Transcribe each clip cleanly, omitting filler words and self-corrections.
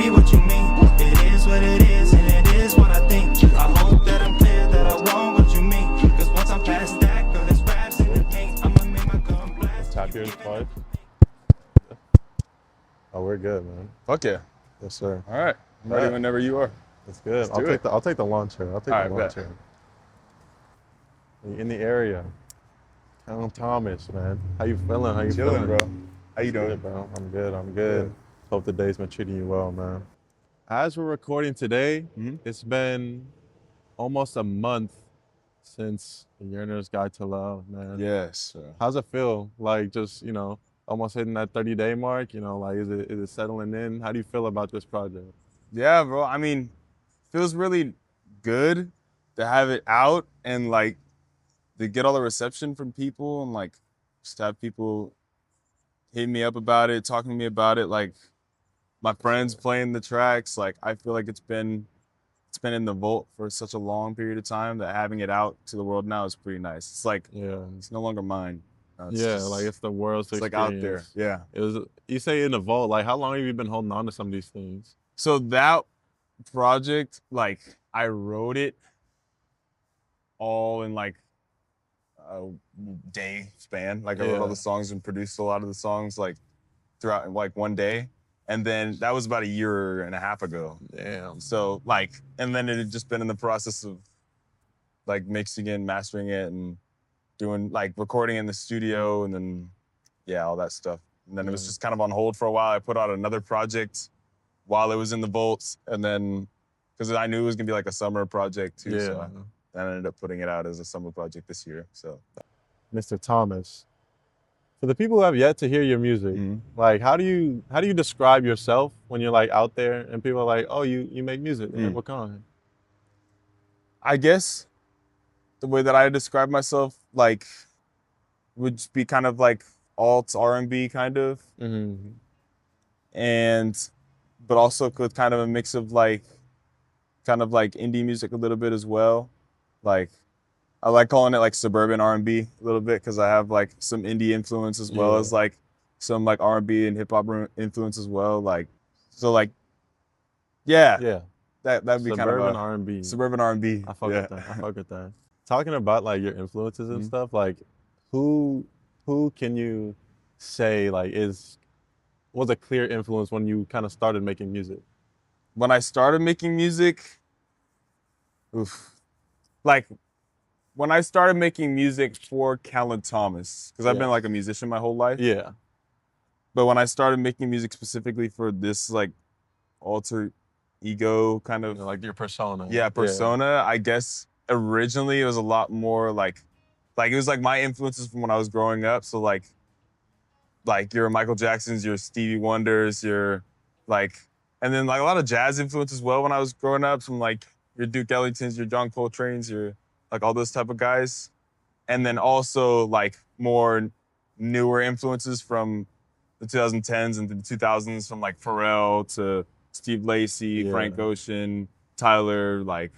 be what you mean. It is what it is, and it is what I think. I hope that I'm clear, that I want what you mean. Cause once I'm past that, girl, there's raps in the paint. I'ma make my gun blast. Tap yours twice. Oh, we're good, man. Fuck yeah. Yes, sir. All right. I'm ready whenever you are. That's good. Let's I'll take the lawn chair. I'll take the lawn chair. In the area. Kalonn Thomas, man. How you feeling? How you Chilling, feeling? bro. How you doing? Good, bro. I'm good. I'm good. Hope the day's been treating you well, man. As we're recording today, it's been almost a month since the Yearners Guide To Love, man. Yes. How's it feel? Like just, almost hitting that 30-day mark, like is it settling in? How do you feel about this project? Yeah, bro. I mean, feels really good to have it out and like to get all the reception from people and like just have people hit me up about it, talking to me about it, like my friends playing the tracks. Like I feel like it's been in the vault for such a long period of time that having it out to the world now is pretty nice. It's like it's no longer mine. Like it's the world's it's experience. like out there. Yeah. It was. You say in the vault. Like how long have you been holding on to some of these things? So that project, like I wrote it all in like a day span. Like I wrote all the songs and produced a lot of the songs like throughout like one day. And then that was about a year and a half ago. Damn. So like, and then it had just been in the process of like mixing it, mastering it, and doing like recording in the studio, and then all that stuff. And then it was just kind of on hold for a while. I put out another project while it was in the vaults, and then because I knew it was gonna be like a summer project too. So I ended up putting it out as a summer project this year. So, Mr. Thomas, for the people who have yet to hear your music, like how do you describe yourself when you're like out there and people are like, oh, you make music? Like, what kind? I guess the way that I describe myself, like, would just be kind of like alt R&B kind of, and but also with kind of a mix of like, kind of like indie music a little bit as well. Like, I like calling it like suburban R&B a little bit because I have like some indie influence as well as like some like R&B and hip hop influence as well. Like, so like, that'd be kind of suburban R&B. Suburban R&B. I fuck with that. I fuck with that. Talking about like your influences and stuff, like who can you say like was a clear influence when you kind of started making music? When I started making music, like when I started making music for Kalonn Thomas, because I've been like a musician my whole life. Yeah. But when I started making music specifically for this like alter ego kind of like your persona. Yeah, persona. I guess originally it was a lot more like it was like my influences from when I was growing up. So like your Michael Jacksons, your Stevie Wonders, your like, and then like a lot of jazz influence as well when I was growing up. From like your Duke Ellingtons, your John Coltrane's, your like all those type of guys. And then also like more newer influences from the 2010s and the 2000s, from like Pharrell to Steve Lacy, Frank Ocean, Tyler, like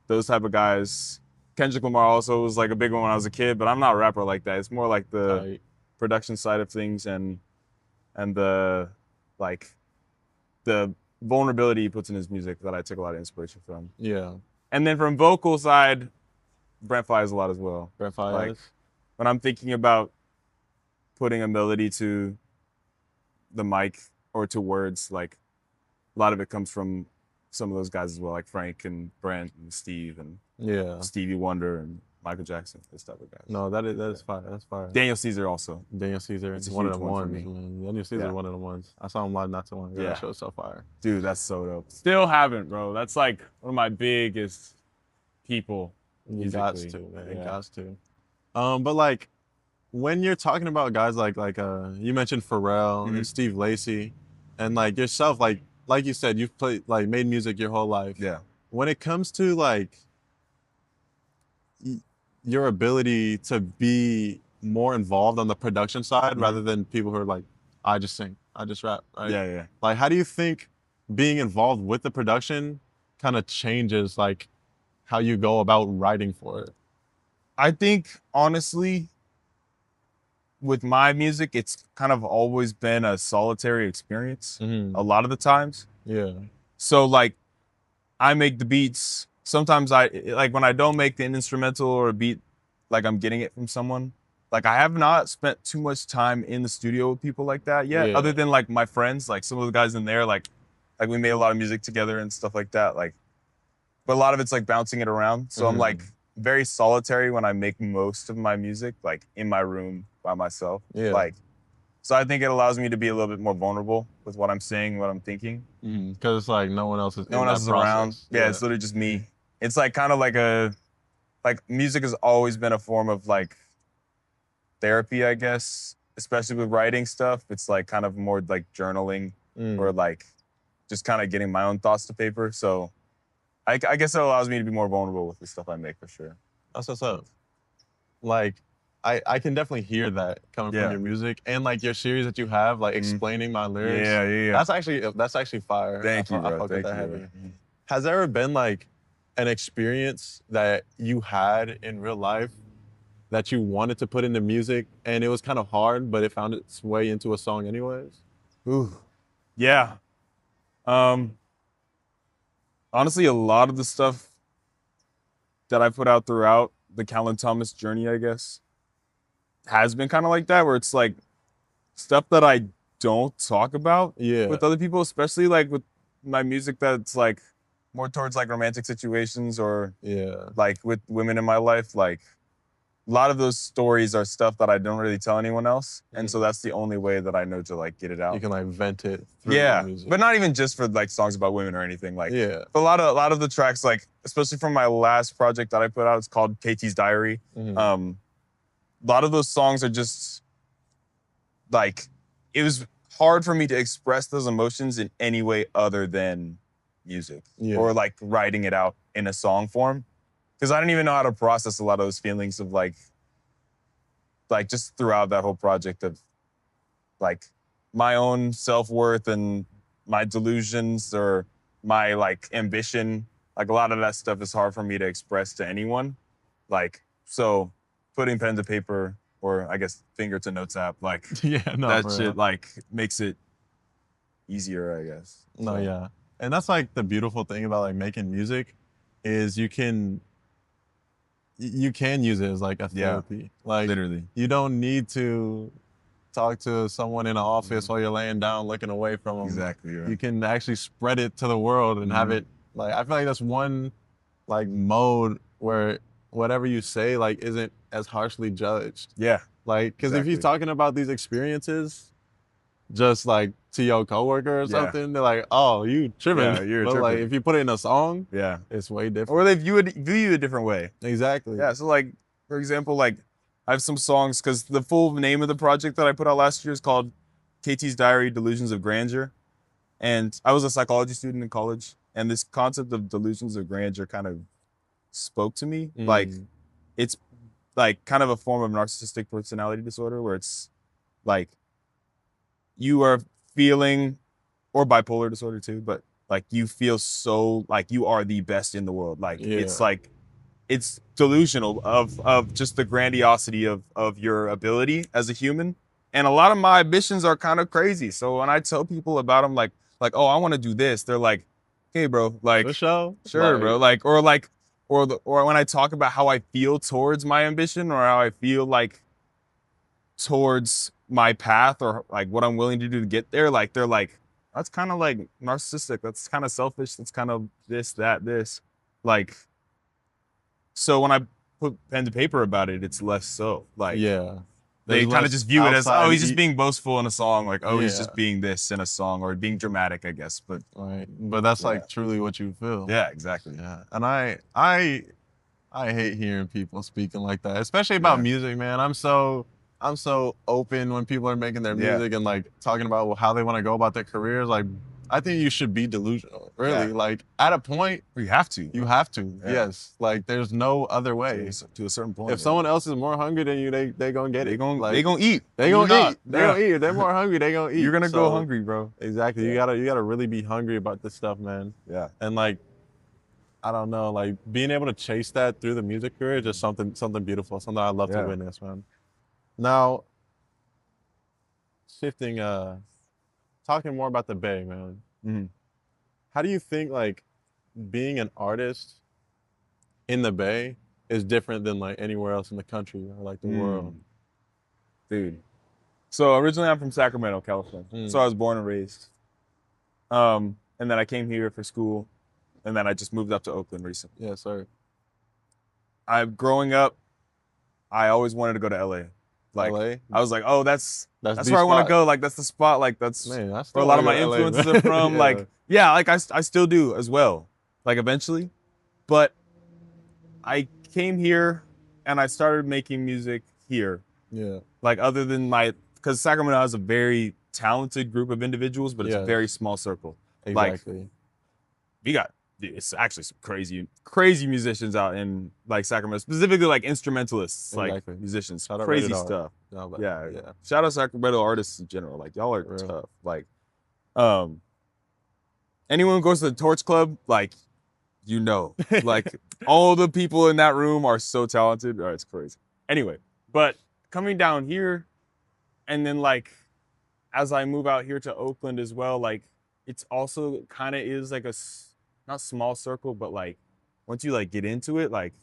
those type of guys. Kendrick Lamar also was like a big one when I was a kid, but I'm not a rapper like that. It's more like the production side of things and the like the vulnerability he puts in his music that I took a lot of inspiration from. Yeah. And then from vocal side, Brent Faiyaz a lot as well. Brent Faiyaz. Like when I'm thinking about putting a melody to the mic or to words, like a lot of it comes from some of those guys as well, like Frank and Brent and Steve and Stevie Wonder and Michael Jackson, this type of guys. No, that is fire. That's fire. Daniel Caesar also. Daniel Caesar is one of the ones. Daniel Caesar is one of the ones. I saw him live not too long ago. That show was so fire. Dude, that's so dope. Still haven't, bro. That's like one of my biggest people. You got to, man. You got to. But like when you're talking about guys like you mentioned Pharrell and Steve Lacy, and like yourself, like you said, you've made music your whole life. Yeah. When it comes to like your ability to be more involved on the production side rather than people who are like, I just sing, I just rap, right? Yeah. Like, how do you think being involved with the production kind of changes like how you go about writing for it? I think honestly, with my music, it's kind of always been a solitary experience a lot of the times. Yeah. So like I make the beats. Sometimes I like when I don't make the instrumental or a beat, like I'm getting it from someone. Like I have not spent too much time in the studio with people like that yet, Yeah. other than like my friends, like some of the guys in there, like we made a lot of music together and stuff like that. Like, but a lot of it's like bouncing it around. So I'm like very solitary when I make most of my music, like in my room by myself. Yeah. Like, so I think it allows me to be a little bit more vulnerable with what I'm saying, what I'm thinking. Because it's like no one else is. No one else is around. Yeah, it's literally just me. It's like kind of like music has always been a form of like therapy, I guess, especially with writing stuff. It's like kind of more like journaling or like just kind of getting my own thoughts to paper. So I guess it allows me to be more vulnerable with the stuff I make for sure. That's what's up. Like, I can definitely hear that coming from your music and like your series that you have, like explaining my lyrics. Yeah. That's actually fire. Thank you, bro. I fuck with that Thank you, heavy. bro. Has there ever been like an experience that you had in real life that you wanted to put into music and it was kind of hard, but it found its way into a song anyways? Ooh. Yeah. Honestly, a lot of the stuff that I put out throughout the Kalonn Thomas journey, I guess, has been kind of like that, where it's like stuff that I don't talk about with other people, especially like with my music that's like more towards like romantic situations or like with women in my life. Like a lot of those stories are stuff that I don't really tell anyone else. And so that's the only way that I know to like get it out. You can like vent it through the music. But not even just for like songs about women or anything. Like but a lot of the tracks, like especially from my last project that I put out, it's called KT's Diary. A lot of those songs are just like, it was hard for me to express those emotions in any way other than music or like writing it out in a song form. Because I didn't even know how to process a lot of those feelings of like just throughout that whole project of like my own self-worth and my delusions or my like ambition. Like a lot of that stuff is hard for me to express to anyone. Like, so putting pen to paper or I guess finger to notes app, like that shit like makes it easier, I guess. And that's like the beautiful thing about like making music is you can use it as like a therapy. Like literally. You don't need to talk to someone in an office while you're laying down looking away from them. Exactly. Right. You can actually spread it to the world and have it like, I feel like that's one like mode where whatever you say like isn't as harshly judged. Yeah. Like, because if you're talking about these experiences just like to your coworker or something, they're like, oh, you tripping. Yeah, you're tripping. Like if you put it in a song, it's way different. Or they view you a different way. Exactly. Yeah, so like, for example, like I have some songs, because the full name of the project that I put out last year is called KT's Diary, Delusions of Grandeur. And I was a psychology student in college, and this concept of delusions of grandeur kind of spoke to me. Like, it's like kind of a form of narcissistic personality disorder where it's like you are feeling, or bipolar disorder too, but like you feel so like you are the best in the world. Like it's like, it's delusional of just the grandiosity of your ability as a human. And a lot of my ambitions are kind of crazy. So when I tell people about them, like, oh, I want to do this, they're like, hey, bro, like, sure, bro, or when I talk about how I feel towards my ambition or how I feel like towards my path or like what I'm willing to do to get there, like they're like, that's kind of like narcissistic. That's kind of selfish. That's kind of this. Like, so when I put pen to paper about it, it's less so. Like, they kind of just view it as, oh, he's just being boastful in a song. Like, oh, he's just being this in a song or being dramatic, I guess. But but that's like truly what you feel. Yeah, exactly. Yeah, and I hate hearing people speaking like that, especially about music, man. I'm so open when people are making their music and like talking about how they want to go about their careers. Like, I think you should be delusional, really. Like, at a point, you have to. Yes. Like, there's no other way. To a certain point. If someone else is more hungry than you, they gonna get it. They gonna eat. They gonna eat. If they're more hungry, they gonna eat. You're gonna go hungry, bro. Exactly. You gotta really be hungry about this stuff, man. Yeah. And like, I don't know, like being able to chase that through the music career is just something beautiful, something I love to witness, man. Now, shifting, talking more about the Bay, man. how do you think like being an artist in the Bay is different than like anywhere else in the country or like the world? Dude. So originally I'm from Sacramento, California. So I was born and raised. And then I came here for school, and then I just moved up to Oakland recently. Yeah, sorry. Growing up, I always wanted to go to LA. Like LA? I was like, oh, that's the where I want spot. to go. Like that's the spot. Like that's Man, I where still a lot of my wanna go to LA, influences man. are from. Yeah. Like yeah, like I still do as well. Like eventually, but I came here and I started making music here. Yeah. Like other than because Sacramento has a very talented group of individuals, but it's a very small circle. Exactly. Like it's actually some crazy musicians out in like Sacramento, specifically like instrumentalists, like musicians, Shout out crazy Rated R. stuff. No, but, yeah. Shout out Sacramento artists in general. Like y'all are tough. Like, anyone who goes to the Torch Club, like, you know, like all the people in that room are so talented. Oh, it's crazy. Anyway, but coming down here, and then like, as I move out here to Oakland as well, like, it's also kind of is like not small circle, but like, once you like get into it, like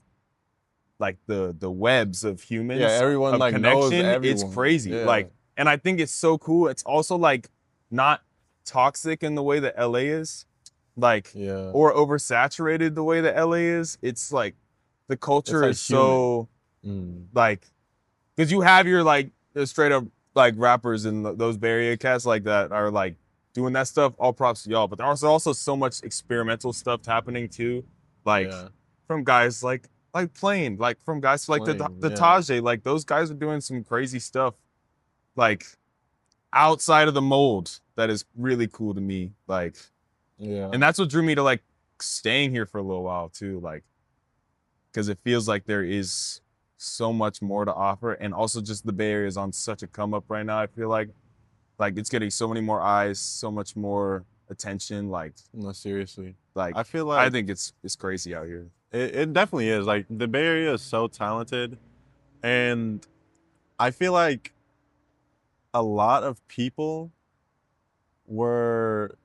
the webs of humans, yeah, everyone of like connection, knows everyone. it's crazy. Yeah. Like, and I think it's so cool. It's also like not toxic in the way that LA is, like, or oversaturated the way that LA is. It's like the culture like is so like, because you have your like straight up like rappers and those Bay Area cats like that are like doing that stuff. All props to y'all, but there's also so much experimental stuff happening too, like from guys like Plane, like from guys like the Tajay, like those guys are doing some crazy stuff, like outside of the mold. That is really cool to me, like, and that's what drew me to like staying here for a little while too, like, because it feels like there is so much more to offer, and also just the Bay Area is on such a come up right now. I feel like it's getting so many more eyes, so much more attention. Like, no, seriously. Like, I feel like I think it's crazy out here. It definitely is. Like, the Bay Area is so talented, and I feel like a lot of people were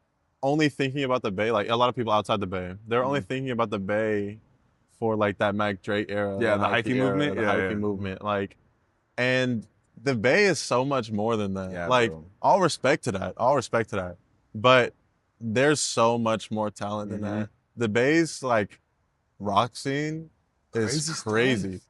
only thinking about the Bay. Like, a lot of people outside the Bay, they're only thinking about the Bay for like that Mac Drake era. Yeah, the hyphy movement. The hyphy movement. Like, and the Bay is so much more than that. Yeah, like, bro. all respect to that. All respect to that. But there's so much more talent than that. The Bay's like rock scene is crazy.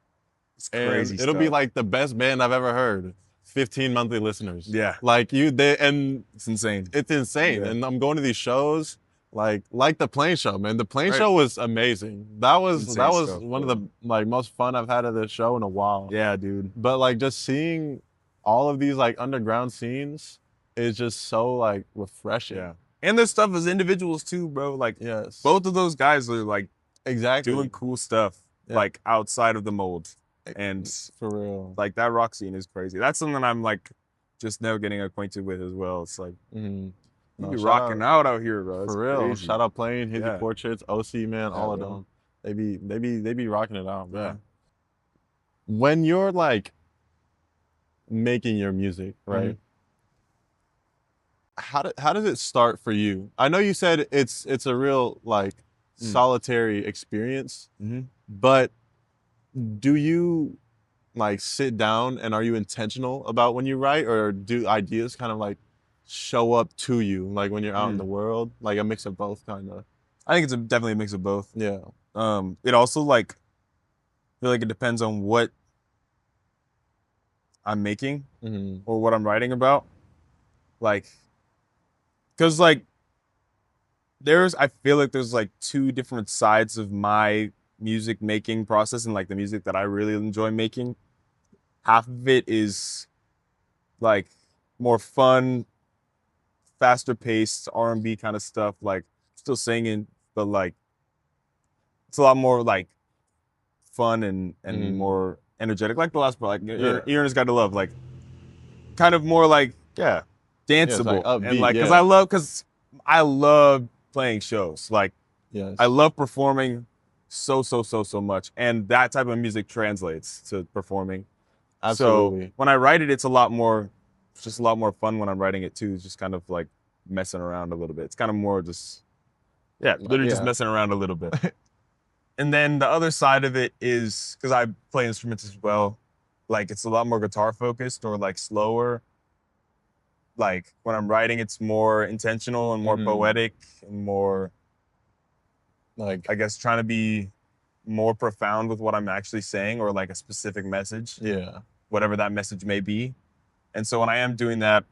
It's crazy. It'll be like the best band I've ever heard. 15 monthly listeners. Yeah. Like and it's insane. It's insane. Yeah. And I'm going to these shows like the Plane Show, man. The Plane Show was amazing. That was stuff, one of the like most fun I've had at the show in a while. Yeah, dude. But like just seeing all of these like underground scenes is just so like refreshing. Yeah. And their stuff as individuals too, bro. Like, both of those guys are like doing cool stuff, like outside of the mold. And for real, like that rock scene is crazy. That's something I'm like just now getting acquainted with as well. It's like you be rocking out here, bro. It's for real. crazy. Shout out Plane, Hizzy Portraits, OC, man, all of them. They be rocking it out, man. Yeah. When you're like making your music, right? How does it start for you? I know you said it's a real like solitary experience, but do you like sit down and are you intentional about when you write, or do ideas kind of like show up to you like when you're out in the world? Like a mix of both, kind of. I think it's definitely a mix of both. Yeah. It also like I feel like it depends on what I'm making or what I'm writing about. Like, because like I feel like there's like two different sides of my music making process, and like the music that I really enjoy making. Half of it is like more fun, faster paced R&B kind of stuff, like still singing, but like it's a lot more like fun and more energetic, like the last part, like Yearners Guide To Love, like kind of more like danceable, like upbeat, and like because I love playing shows, like I love performing so much, and that type of music translates to performing. Absolutely. So when I write it, it's a lot more fun when I'm writing it too. It's just kind of like messing around a little bit. It's kind of more just Yeah, literally just messing around a little bit. And then the other side of it is, because I play instruments as well, like it's a lot more guitar focused or like slower. Like when I'm writing, it's more intentional and more poetic and more, like, I guess trying to be more profound with what I'm actually saying, or like a specific message. Yeah. Whatever that message may be. And so when I am doing that,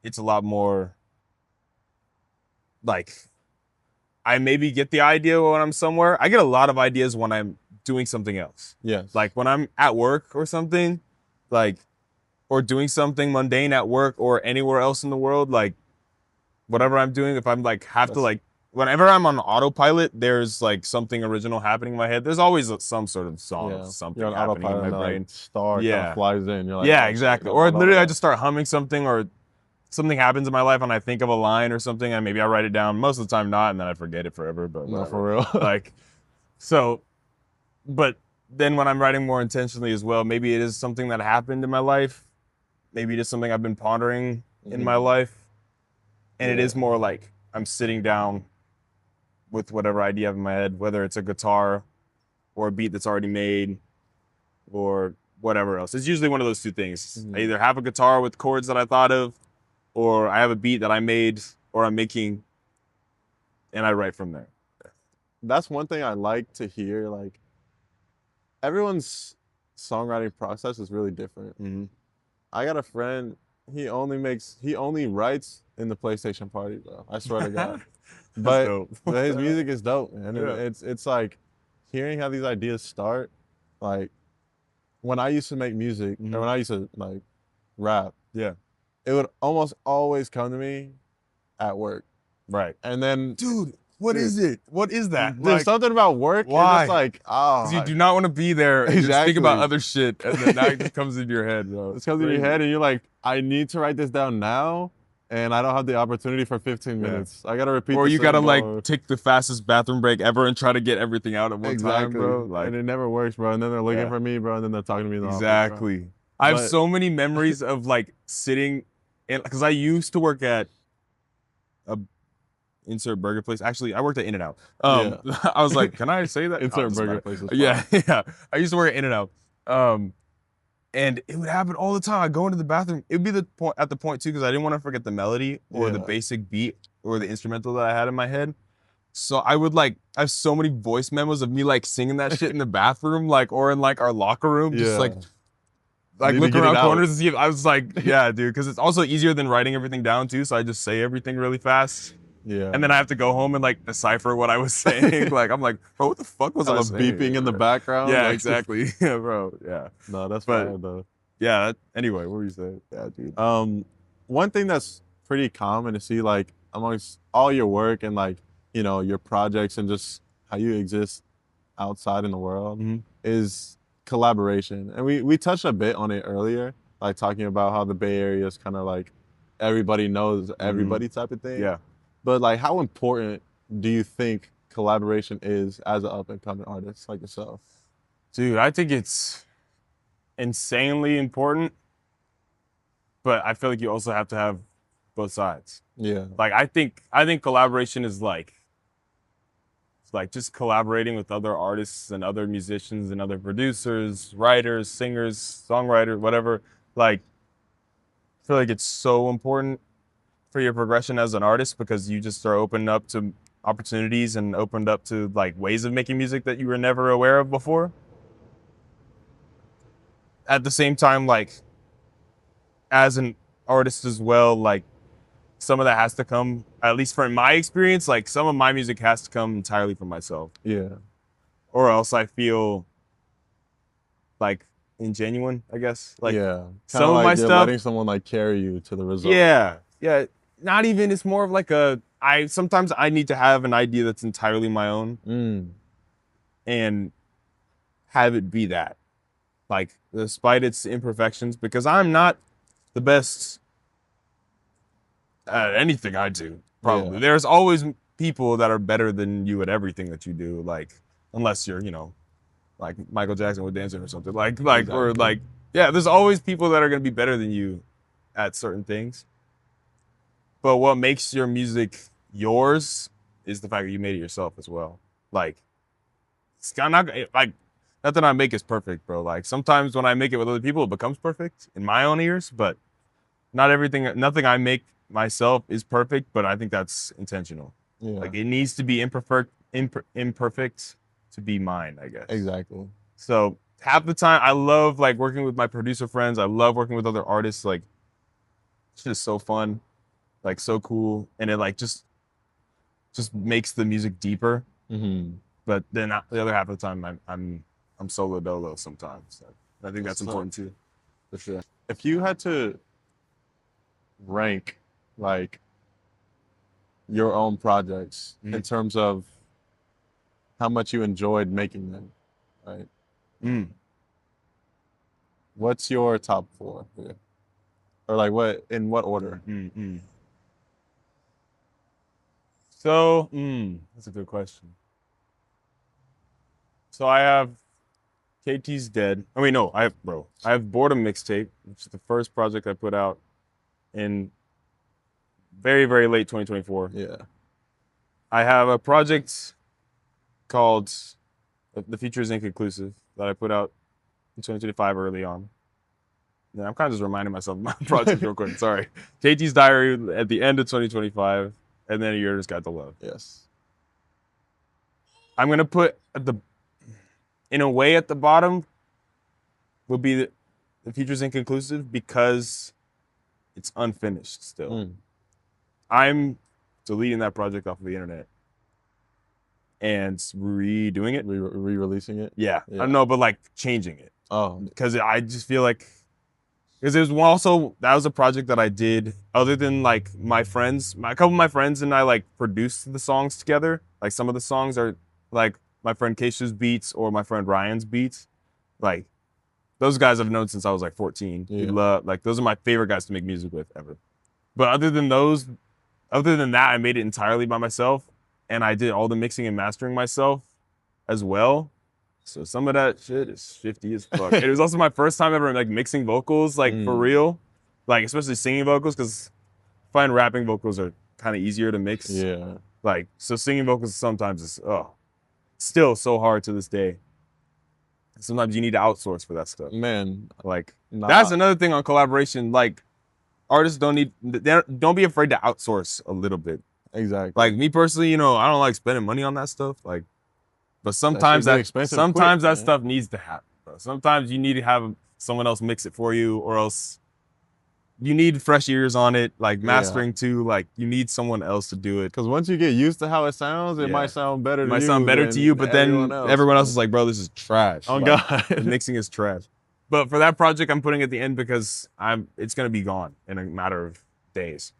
it's a lot more like, I maybe get the idea when I'm somewhere. I get a lot of ideas when I'm doing something else. Yes. Like when I'm at work or something, like, or doing something mundane at work or anywhere else in the world, like whatever I'm doing, if I'm like to like, whenever I'm on autopilot, there's like something original happening in my head. There's always some sort of song of something You're on happening in my brain. Like, star kind of flies in. You're like, yeah, oh, exactly. Or literally I just start humming something, or something happens in my life and I think of a line or something and maybe I write it down. Most of the time not, and then I forget it forever, but no, for real. like, so, but then when I'm writing more intentionally as well, maybe it is something that happened in my life. Maybe it is something I've been pondering in my life. And it is more like I'm sitting down with whatever idea I have in my head, whether it's a guitar or a beat that's already made or whatever else. It's usually one of those two things. I either have a guitar with chords that I thought of, or I have a beat that I made or I'm making, and I write from there. That's one thing I like to hear. Like, everyone's songwriting process is really different. I got a friend, he only writes in the PlayStation party, bro. I swear to God. but his music is dope, man. It's like hearing how these ideas start. Like when I used to make music, or when I used to like rap, it would almost always come to me at work. Right. And then, dude, what is it? What is that? There's something about work. Why? You're just like, oh. Because you do not want to be there and just think about other shit, and then now it just comes into your head, bro. It comes in your head, and you're like, I need to write this down now, and I don't have the opportunity for 15 minutes. I gotta repeat. Or you gotta like take the fastest bathroom break ever and try to get everything out at one time, bro. Like, and it never works, bro. And then they're looking for me, bro, and then they're talking to me in the office, exactly. I have so many memories of like sitting in, because I used to work at a insert burger place. Actually, I worked at In-N-Out. I was like, can I say that? Insert burger place. Yeah. I used to work at In-N-Out. And it would happen all the time. I'd go into the bathroom. It would be at the point too, because I didn't want to forget the melody or the basic beat or the instrumental that I had in my head. So I would like, I have so many voice memos of me like singing that shit in the bathroom, like, or in like our locker room, just like look around corners and see if I was like, yeah, dude, because it's also easier than writing everything down too. So I just say everything really fast. Yeah. And then I have to go home and like decipher what I was saying. Like, I'm like, bro, what the fuck was I saying? Beeping in the background. Yeah, like, exactly. Yeah, bro. Yeah. No, that's fine though. Yeah. Anyway, what were you saying? Yeah, dude. One thing that's pretty common to see, like, amongst all your work and like, you know, your projects and just how you exist outside in the world is collaboration. And we touched a bit on it earlier, like talking about how the Bay Area is kind of like everybody knows everybody type of thing. Yeah. But like, how important do you think collaboration is as an up-and-coming artist like yourself? Dude, I think it's insanely important, but I feel like you also have to have both sides. Yeah. Like, I think collaboration is like, it's like just collaborating with other artists and other musicians and other producers, writers, singers, songwriters, whatever. Like, I feel like it's so important for your progression as an artist, because you just are opened up to opportunities and opened up to like ways of making music that you were never aware of before. At the same time, like, as an artist as well, like, some of that has to come, at least from my experience, like some of my music has to come entirely from myself. Yeah. Or else I feel like ingenuine, I guess. Like, some of my stuff, letting someone like carry you to the result. Yeah. Yeah. Not even, it's more of like sometimes I need to have an idea that's entirely my own and have it be that. Like, despite its imperfections, because I'm not the best at anything I do, probably. Yeah. There's always people that are better than you at everything that you do, like, unless you're, you know, like Michael Jackson with dancing or something. Like, exactly. Or like, yeah, there's always people that are going to be better than you at certain things. But what makes your music yours is the fact that you made it yourself as well. Like, it's not like nothing I make is perfect, bro. Like sometimes when I make it with other people, it becomes perfect in my own ears, but nothing I make myself is perfect. But I think that's intentional. Yeah. Like it needs to be imperfect to be mine, I guess. Exactly. So half the time, I love like working with my producer friends. I love working with other artists. Like, it's just so fun, like so cool, and it like just makes the music deeper. Mm-hmm. But then the other half of the time, I'm solo dolo sometimes. So I think that's important too, for sure. If you had to rank like your own projects in terms of how much you enjoyed making them, right? What's your top 4? Yeah. Or like in what order? So, that's a good question. So I have KT's Dead. I mean, no, I have Boredom Mixtape, which is the first project I put out in very, very late 2024. Yeah. I have a project called The Future is Inconclusive that I put out in 2025 early on. Yeah, I'm kind of just reminding myself of my projects real quick. Sorry. KT's Diary at the end of 2025, and then Yearners Guide To Love. Yes. I'm gonna put in a way at the bottom would be the Future's Inconclusive because it's unfinished still. I'm deleting that project off of the internet and redoing it. Re-releasing it? Yeah. I don't know, but like changing it. Oh. Because I just feel like, because that was a project that I did other than like a couple of my friends and I like produced the songs together. Like some of the songs are like my friend Keisha's beats or my friend Ryan's beats. Like those guys I've known since I was like 14. Yeah. Those are my favorite guys to make music with ever. But other than that, I made it entirely by myself and I did all the mixing and mastering myself as well. So some of that shit is 50 as fuck. It was also my first time ever like mixing vocals, like for real, like especially singing vocals, because I find rapping vocals are kind of easier to mix. Yeah. Like so, singing vocals sometimes is still so hard to this day. Sometimes you need to outsource for that stuff. Man, like that's another thing on collaboration. Like artists don't be afraid to outsource a little bit. Exactly. Like me personally, I don't like spending money on that stuff. Like. But sometimes that stuff needs to happen. Bro. Sometimes you need to have someone else mix it for you, or else you need fresh ears on it. Like mastering too, like you need someone else to do it. Because once you get used to how it sounds, it might sound better. But then everyone else is like, "Bro, this is trash." Oh like, God, the mixing is trash. But for that project, I'm putting at the end because it's gonna be gone in a matter of days.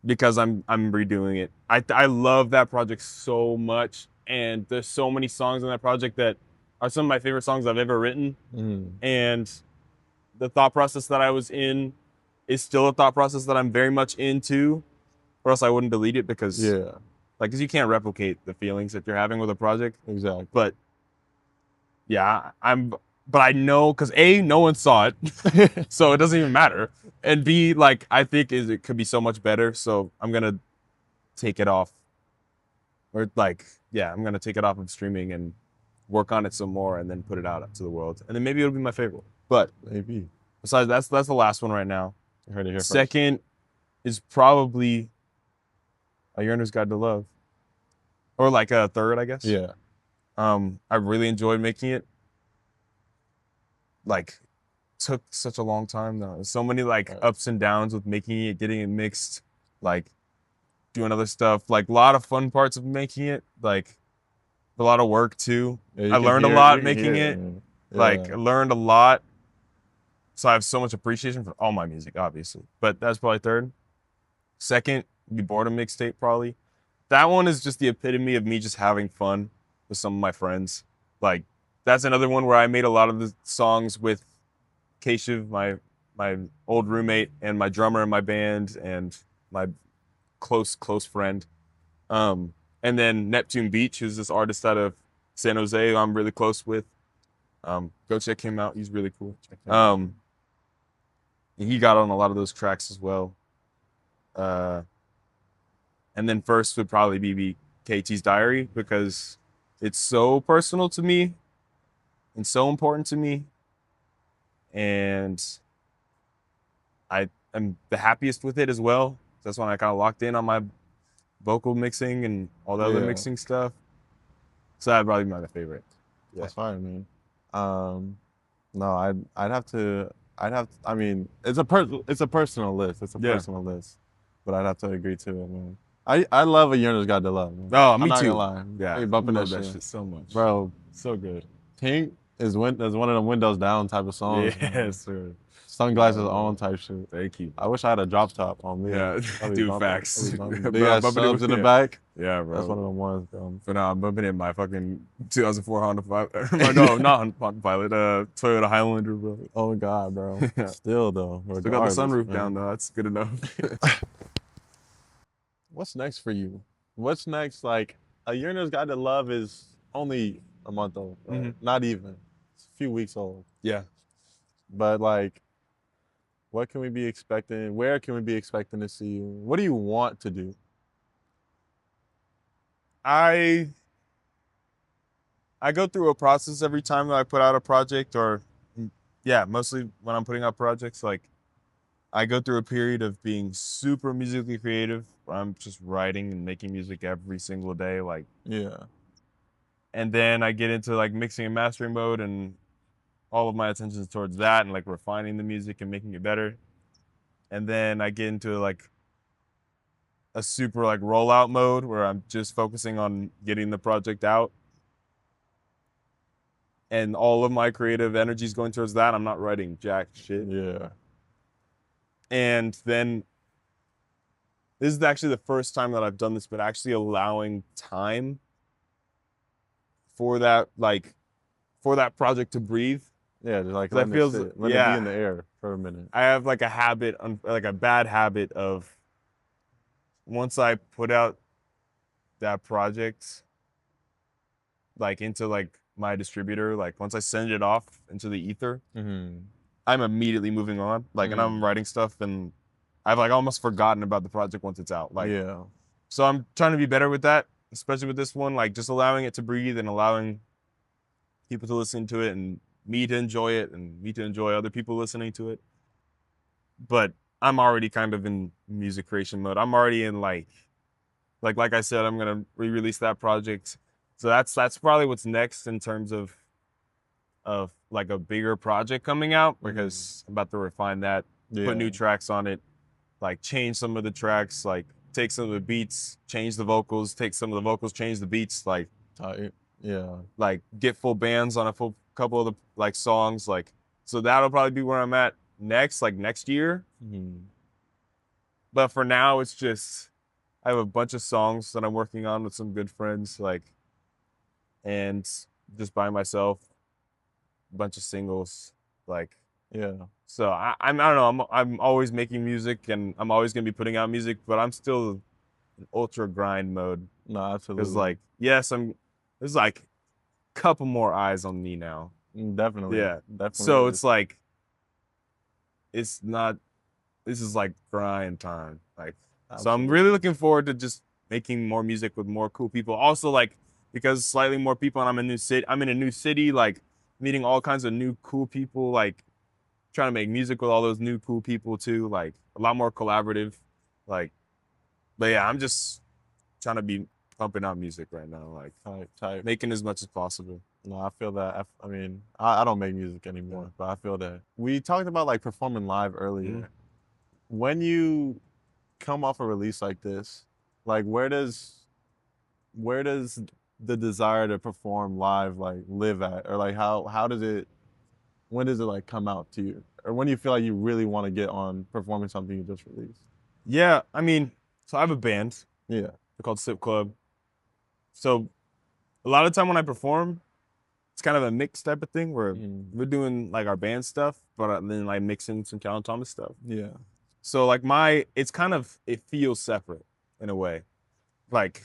Because I'm redoing it. I love that project so much. And there's so many songs on that project that are some of my favorite songs I've ever written. And the thought process that I was in is still a thought process that I'm very much into, or else I wouldn't delete it because you can't replicate the feelings that you're having with a project. Exactly. But yeah, but I know because A, no one saw it, so it doesn't even matter. And B, like I think it could be so much better. So I'm gonna take it off. Or I'm gonna take it off of streaming and work on it some more, and then put it out to the world, and then maybe it'll be my favorite. But maybe besides that's the last one right now. You heard it here Second is probably a Yearner's Guide to Love, or like a third, I guess. Yeah. I really enjoyed making it. Like, took such a long time though. So many ups and downs with making it, getting it mixed, like. Doing other stuff, like a lot of fun parts of making it, like a lot of work too. I learned a lot making it. Like I learned a lot. So I have so much appreciation for all my music, obviously. But that's probably third. Second, be Boredom Mixtape probably. That one is just the epitome of me just having fun with some of my friends. Like that's another one where I made a lot of the songs with Keshav, my old roommate, and my drummer in my band, and my close friend. And then Neptune Beach, who's this artist out of San Jose I'm really close with. Go check him out. He's really cool. He got on a lot of those tracks as well. And then first would probably be KT's Diary, because it's so personal to me and so important to me. And I am the happiest with it as well. That's when I kind of locked in on my vocal mixing and all the other Yeah. mixing stuff. So that'd probably be my favorite. Yeah. That's fine, man. No, I'd have to. I mean, it's a personal list. It's a Yeah. personal list, but I'd have to agree to it, man. I love a Yearners Guide to Love. Man. Oh, I'm me not too. gonna lie. Yeah, I be bumping love that shit, so much, bro. So good. Pink is one of them windows down type of songs. man. Yes, sir. Sunglasses Yeah, on type shit. Thank you. I wish I had a drop top on me. Yeah, I'd be dude, bumping- facts. I'd be bumping. Bro, Big ass bumping it subs with- in the yeah. back. Yeah, bro. That's one of them ones, bro. For now, I'm bumping it in my fucking 2004 Honda Pilot. No, not Honda Pilot. Toyota Highlander, bro. Oh God, bro. Still though. Still got the regardless, sunroof man. down though. That's good enough. What's next for you? What's next? Like, a Yearner's Guide to Love is only a month old. Right? Mhm. Not even. It's a few weeks old. Yeah. But like, what can we be expecting? Where can we be expecting to see you? What do you want to do? I go through a process every time that I put out a project, or yeah, mostly when I'm putting out projects, like I go through a period of being super musically creative. I'm just writing and making music every single day, like, Yeah. and then I get into like mixing and mastering mode, and all of my attention is towards that and like refining the music and making it better. And then I get into like a super like rollout mode where I'm just focusing on getting the project out. And all of my creative energy is going towards that. I'm not writing jack shit. Yeah. And then this is actually the first time that I've done this, but actually allowing time for that, like, for that project to breathe. Yeah, just like 'Cause I let feel- it sit. Let it yeah. be in the air for a minute. I have like a habit, like a bad habit of once I put out that project, like into like my distributor, like once I send it off into the ether, Mm-hmm. I'm immediately moving on. Like, and I'm writing stuff, and I've like almost forgotten about the project once it's out. Like, Yeah. so I'm trying to be better with that, especially with this one, like just allowing it to breathe and allowing people to listen to it and me to enjoy it and me to enjoy other people listening to it. But I'm already kind of in music creation mode. I'm already in like I said, I'm gonna re-release that project. So that's probably what's next in terms of like a bigger project coming out, because I'm about to refine that, put new tracks on it, like change some of the tracks, like take some of the beats, change the vocals, take some of the vocals, change the beats, like Tight. Yeah. like get full bands on a full couple of the like songs, like, so that'll probably be where I'm at next, like next year. Mm-hmm. But for now, it's just I have a bunch of songs that I'm working on with some good friends, like, and just by myself, a bunch of singles, like. Yeah. So I don't know. I'm always making music, and I'm always gonna be putting out music, but I'm still in ultra grind mode. No, absolutely. Because like, yes, there's like a couple more eyes on me now. Definitely. Yeah. Definitely. So is. it's like, it's not. This is like grind time. Like, so I'm really looking forward to just making more music with more cool people. Also, like, because slightly more people, and I'm in a new city, like meeting all kinds of new cool people, like trying to make music with all those new cool people too, like a lot more collaborative, like. But yeah, I'm just trying to be pumping out music right now, like type. making as much as possible. No, I feel that. I mean, I don't make music anymore, but I feel that. We talked about like performing live earlier. Mhm. When you come off a release like this, like where does the desire to perform live like live at, or like how does it, when does it like come out to you, or when do you feel like you really want to get on performing something you just released? Yeah, I mean, so I have a band. Yeah. They're called Sip Club. So a lot of the time when I perform, it's kind of a mix type of thing where we're doing like our band stuff, but then like mixing some Kalonn Thomas stuff. Yeah. So like it feels separate in a way. Like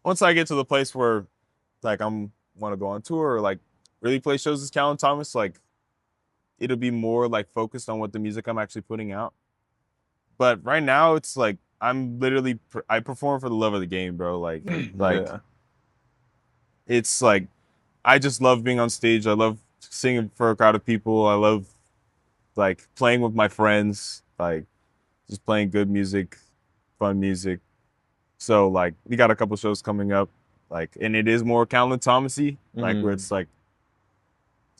once I get to the place where like want to go on tour or like really play shows as Kalonn Thomas, like it'll be more like focused on what the music I'm actually putting out. But right now it's like I'm literally I perform for the love of the game, bro. Like Yeah. it's like I just love being on stage. I love singing for a crowd of people. I love like playing with my friends, like just playing good music, fun music. So like we got a couple shows coming up, like, and it is more Kalonn Thomas-y, like where it's like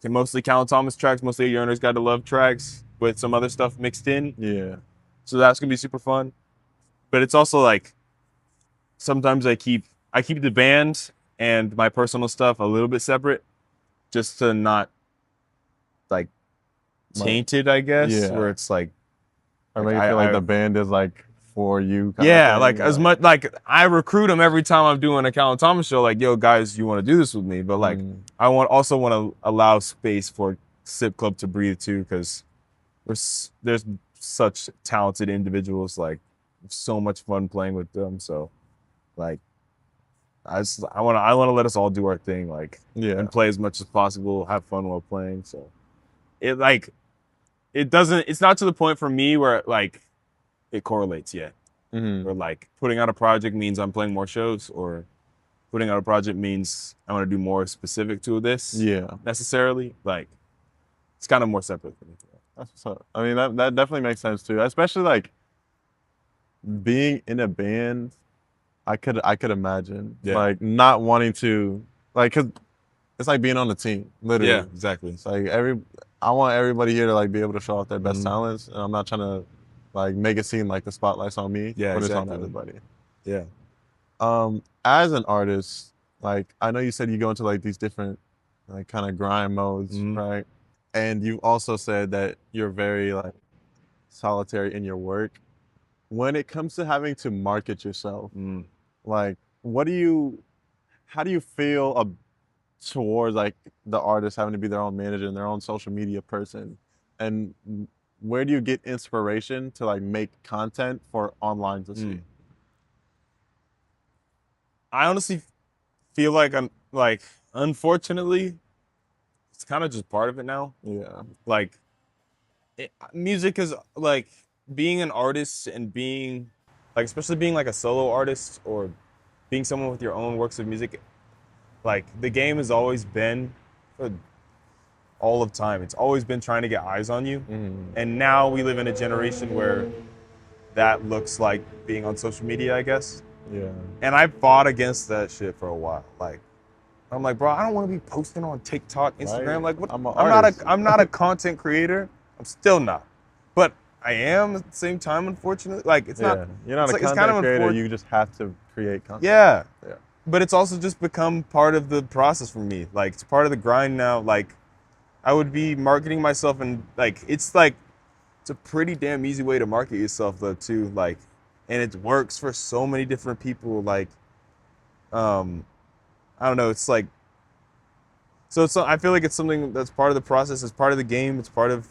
mostly Kalonn Thomas tracks, mostly Yearners Guide To Love tracks with some other stuff mixed in. Yeah. So that's gonna be super fun. But it's also like sometimes I keep the band and my personal stuff a little bit separate, just to not like tainted, I guess. Yeah. Where it's like, Or make it feel like the band is like for you. Kind yeah, of thing, like as much like I recruit them every time I'm doing a Kalonn Thomas show. Like, yo, guys, you want to do this with me? But like, I also want to allow space for Sip Club to breathe too, because there's such talented individuals. Like, so much fun playing with them. So, like, I want to let us all do our thing, like, and play as much as possible, have fun while playing. So, it's not to the point for me where like it correlates yet. Or like putting out a project means I'm playing more shows, or putting out a project means I want to do more specific to this. Yeah. Necessarily, like, it's kind of more separate for me. That's what's up. I mean, that definitely makes sense too, especially like being in a band. I could imagine like not wanting to, like, cause it's like being on a team, literally. Yeah, exactly. It's like I want everybody here to like be able to show off their best talents, and I'm not trying to like make it seem like the spotlight's on me, but it's on everybody. Yeah. As an artist, like, I know you said you go into like these different like kind of grind modes, right? And you also said that you're very like solitary in your work. When it comes to having to market yourself, like, how do you feel towards like the artist having to be their own manager and their own social media person? And where do you get inspiration to like make content for online to see? I honestly feel like I'm like, unfortunately, it's kind of just part of it now. Yeah. Like, music is like, being an artist and being like, especially being like a solo artist or being someone with your own works of music, like, the game has always been, for all of time, it's always been trying to get eyes on you. And now we live in a generation where that looks like being on social media, I guess. Yeah. And I fought against that shit for a while. Like, I'm like, bro, I don't want to be posting on TikTok, Instagram. Right. Like, what? I'm I'm not a content creator. I'm still not. But I am at the same time, unfortunately. Like, it's not. You're not a like, content creator. You just have to create content. Yeah. Yeah. But it's also just become part of the process for me. Like, it's part of the grind now. Like, I would be marketing myself, and like, it's a pretty damn easy way to market yourself though too. Like, and it works for so many different people. Like, I don't know. It's like, so I feel like it's something that's part of the process. It's part of the game. It's part of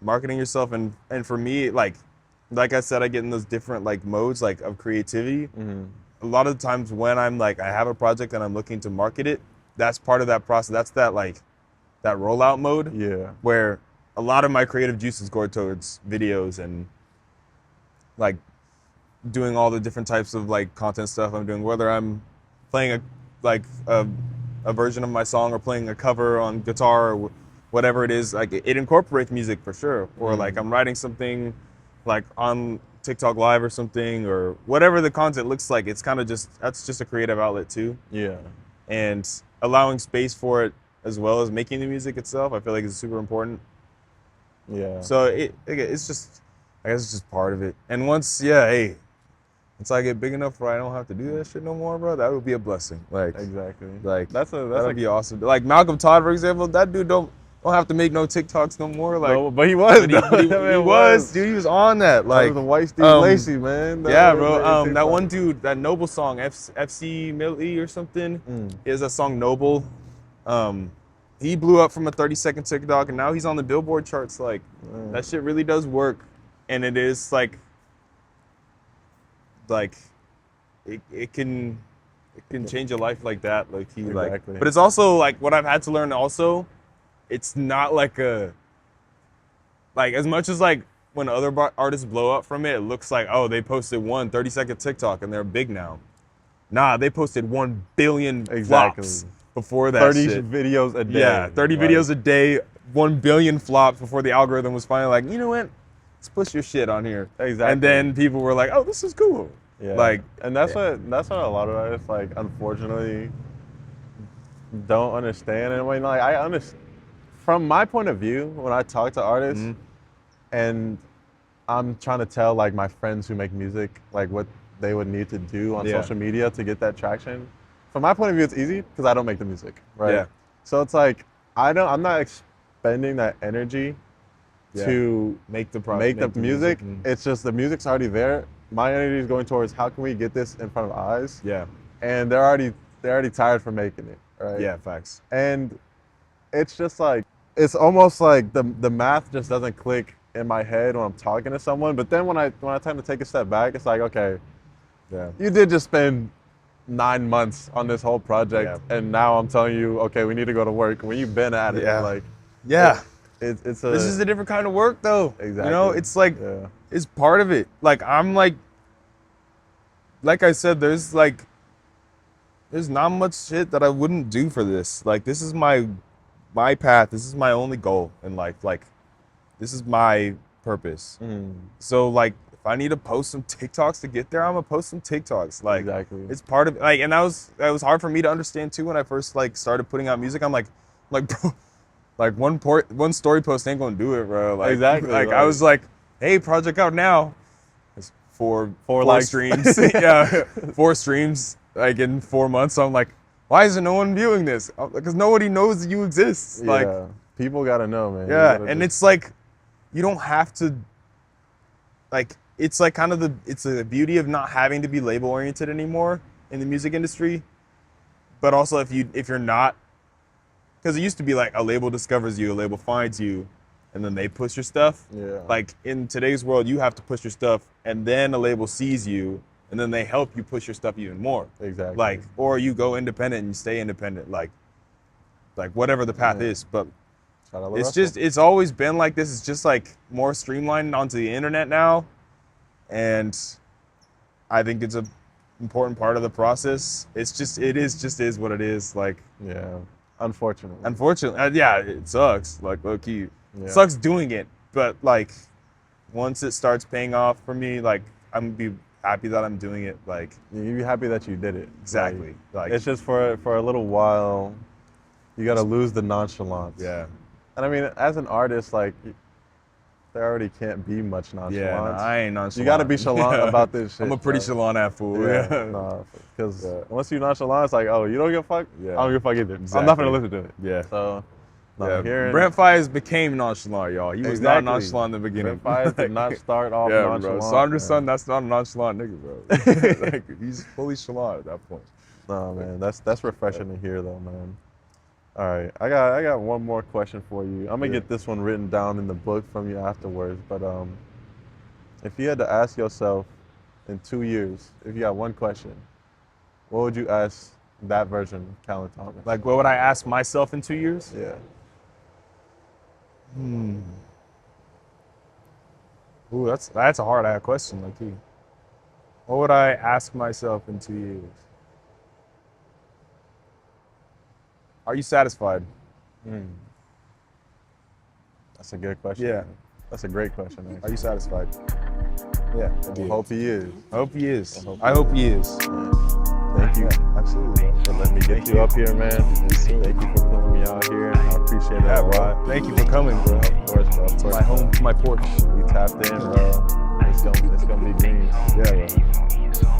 marketing yourself. And for me, like I said, I get in those different like modes like of creativity. A lot of the times when I'm like, I have a project and I'm looking to market it, that's part of that process. That's that rollout mode. Yeah. Where a lot of my creative juices go towards videos and like doing all the different types of like content stuff I'm doing, whether I'm playing a version of my song or playing a cover on guitar or whatever it is. Like, it incorporates music for sure. Or like I'm writing something like on TikTok Live or something, or whatever the content looks like. It's kind of that's just a creative outlet too. Yeah. And allowing space for it as well as making the music itself, I feel like is super important. Yeah. So it's just, I guess it's just part of it. And once I get big enough where I don't have to do that shit no more, bro, that would be a blessing. Like, exactly. Like, that would be awesome. Like Malcolm Todd, for example, that dude don't have to make no TikToks no more. Like, no, but he was. He was, dude. He was on that. Like, that was the white Steve Lacy, man. Yeah, bro. That one dude, that Noble song, FC Millie or something, is a song Noble. He blew up from a 30-second TikTok, and now he's on the Billboard charts. Like, that shit really does work, and it is like it can change your life like that. Like, Exactly. but it's also like what I've had to learn. Also, it's not like as much as like when other artists blow up from it, it looks like, oh, they posted one 30-second TikTok and they're big now. Nah, they posted 1 billion flops before that 30 shit. videos a day. Yeah, 30 videos a day, 1 billion flops before the algorithm was finally like, you know what? Let's push your shit on here. Exactly. And then people were like, oh, this is cool. Yeah. Like, and that's what a lot of artists, like, unfortunately don't understand. And when, like, I understand, from my point of view, when I talk to artists and I'm trying to tell, like, my friends who make music, like, what they would need to do on social media to get that traction. From my point of view, it's easy because I don't make the music, right? Yeah. So it's like, I'm not expending that energy to make the music. It's just the music's already there. My energy is going towards how can we get this in front of eyes? Yeah. And they're already tired from making it, right? Yeah, facts. And it's just like, it's almost like the math just doesn't click in my head when I'm talking to someone. But then when I tend to take a step back, it's like, okay, you did just spend 9 months on this whole project, and now I'm telling you, okay, we need to go to work. When you've been at it, like, this is a different kind of work, though. Exactly. You know, it's like, it's part of it. Like, I'm like I said, there's not much shit that I wouldn't do for this. Like, this is my path. This is my only goal in life. Like, this is my purpose. So, like, if I need to post some TikToks to get there, I'm gonna post some TikToks. Like, it's part of, like, and that was hard for me to understand too when I first, like, started putting out music. I'm like, bro, like, one story post ain't gonna do it, bro. Like, like, I was like, hey, project out now. It's four streams. 4 streams, like, in 4 months. So I'm like, why isn't no one viewing this? Because nobody knows that you exist. Like, people gotta know, man. Yeah, and it's like, you don't have to, like, it's like kind of it's the beauty of not having to be label oriented anymore in the music industry. But also if you're not, because it used to be like a label discovers you, a label finds you, and then they push your stuff. Yeah. Like, in today's world, you have to push your stuff, and then a label sees you, and then they help you push your stuff even more. Exactly. Like, or you go independent and you stay independent, like whatever the path is. But it's always been like this. It's just like more streamlined onto the internet now. And I think it's an important part of the process. It is what it is. Like, Unfortunately, yeah, it sucks. Like, low key, it sucks doing it. But, like, once it starts paying off for me, like, I'm gonna be happy that I'm doing it. Like, you'd be happy that you did it. Exactly. Like, it's just for a little while, you gotta lose the nonchalance. Yeah. And I mean, as an artist, like, there already can't be much nonchalance. Yeah, no, I ain't nonchalant. You gotta be chalant about this shit. I'm a pretty chalant fool. Because once you nonchalant, it's like, oh, you don't give a fuck? Yeah. I don't give a fuck either. Exactly. I'm not gonna listen to it. Yeah. So, Brent Fires became nonchalant, y'all. He was not nonchalant in the beginning. Brent Fires did not start off nonchalant. Bro. Sandra's son, that's not a nonchalant nigga, bro. Like, he's fully chalant at that point. No, man, that's refreshing to hear, though, man. All right, I got one more question for you. I'm gonna get this one written down in the book from you afterwards. But if you had to ask yourself in 2 years, if you got one question, what would you ask that version of Kalonn Thomas? Like, what would I ask myself in 2 years? Yeah. Ooh, that's a hard question, like, what would I ask myself in 2 years? Are you satisfied? That's a good question. Yeah. That's a great question, actually. Are you satisfied? Yeah. I hope he is. I hope he is. I hope he is. Thank you. Absolutely. For letting me get you up here, man. Thank you for putting me out here. I appreciate that a lot. Thank you for coming, bro. Of course, bro. Of course. My home, my porch. We tapped in, bro. It's gonna be green. Yeah, bro.